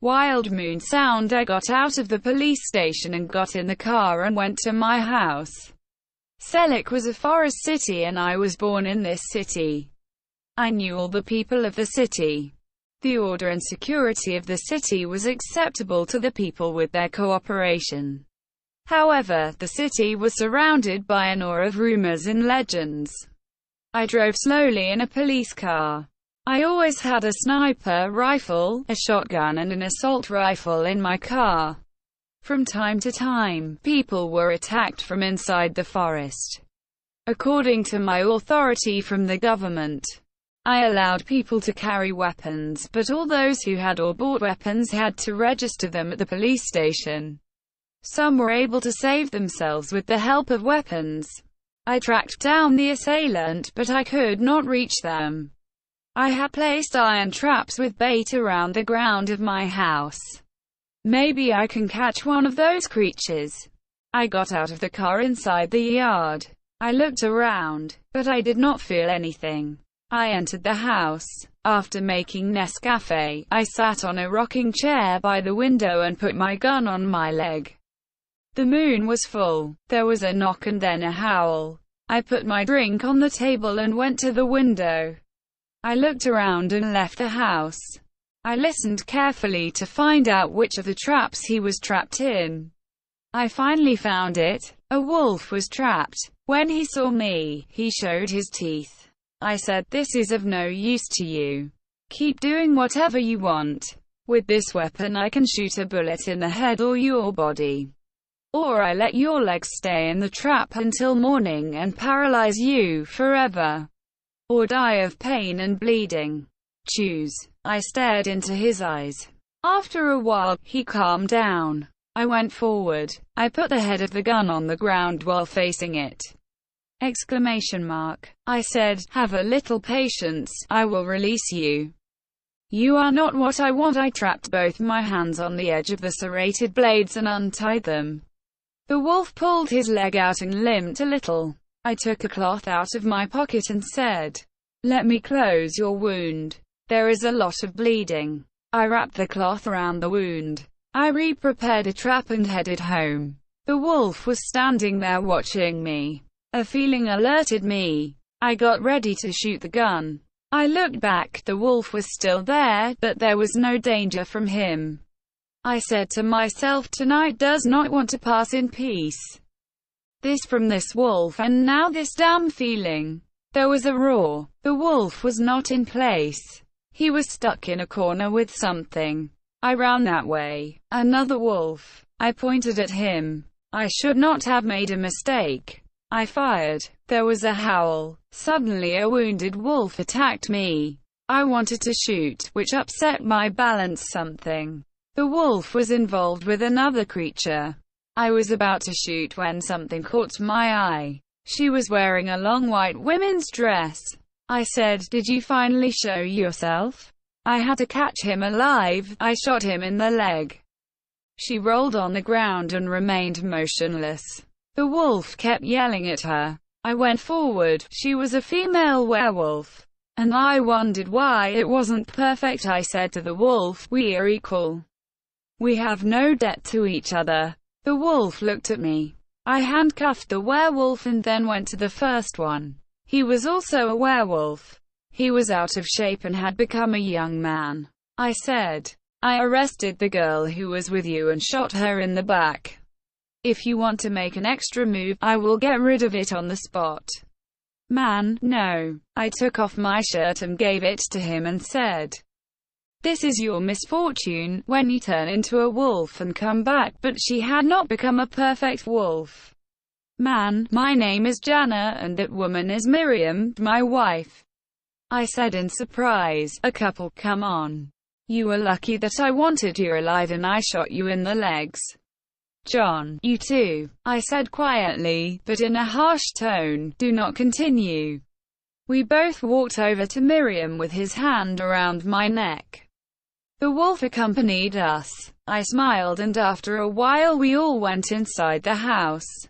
wild moon sound. I got out of the police station and got in the car and went to my house. Selik was a forest city and I was born in this city. I knew all the people of the city. The order and security of the city was acceptable to the people with their cooperation. However, the city was surrounded by an aura of rumors and legends. I drove slowly in a police car. I always had a sniper rifle, a shotgun and an assault rifle in my car. From time to time, people were attacked from inside the forest. According to my authority from the government, I allowed people to carry weapons, but all those who had or bought weapons had to register them at the police station. Some were able to save themselves with the help of weapons. I tracked down the assailant, but I could not reach them. I had placed iron traps with bait around the ground of my house. Maybe I can catch one of those creatures. I got out of the car inside the yard. I looked around, but I did not feel anything. I entered the house. After making Nescafe, I sat on a rocking chair by the window and put my gun on my leg. The moon was full. There was a knock and then a howl. I put my drink on the table and went to the window. I looked around and left the house. I listened carefully to find out which of the traps he was trapped in. I finally found it. A wolf was trapped. When he saw me, he showed his teeth. I said, "This is of no use to you. Keep doing whatever you want. With this weapon I can shoot a bullet in the head or your body. Or I let your legs stay in the trap until morning and paralyze you forever. Or die of pain and bleeding. Choose." I stared into his eyes. After a while, he calmed down. I went forward. I put the head of the gun on the ground while facing it. Exclamation mark. I said, "Have a little patience, I will release you. You are not what I want." I trapped both my hands on the edge of the serrated blades and untied them. The wolf pulled his leg out and limped a little. I took a cloth out of my pocket and said, "Let me close your wound. There is a lot of bleeding." I wrapped the cloth around the wound. I re-prepared a trap and headed home. The wolf was standing there watching me. A feeling alerted me. I got ready to shoot the gun. I looked back. The wolf was still there, but there was no danger from him. I said to myself, tonight does not want to pass in peace. This from this wolf, and now this damn feeling. There was a roar. The wolf was not in place. He was stuck in a corner with something. I ran that way. Another wolf. I pointed at him. I should not have made a mistake. I fired. There was a howl. Suddenly a wounded wolf attacked me. I wanted to shoot, which upset my balance something. The wolf was involved with another creature. I was about to shoot when something caught my eye. She was wearing a long white women's dress. I said, "Did you finally show yourself?" I had to catch him alive. I shot him in the leg. She rolled on the ground and remained motionless. The wolf kept yelling at her. I went forward. She was a female werewolf. And I wondered why it wasn't perfect. I said to the wolf, "We are equal. We have no debt to each other." The wolf looked at me. I handcuffed the werewolf and then went to the first one. He was also a werewolf. He was out of shape and had become a young man. I said, "I arrested the girl who was with you and shot her in the back. If you want to make an extra move, I will get rid of it on the spot." "Man, no." I took off my shirt and gave it to him and said, "This is your misfortune, when you turn into a wolf and come back." But she had not become a perfect wolf. "Man, my name is Jana, and that woman is Miriam, my wife," I said in surprise. "A couple, come on. You were lucky that I wanted you alive and I shot you in the legs." "John, you too," I said quietly, but in a harsh tone, "do not continue." We both walked over to Miriam with his hand around my neck. The wolf accompanied us. I smiled and after a while we all went inside the house.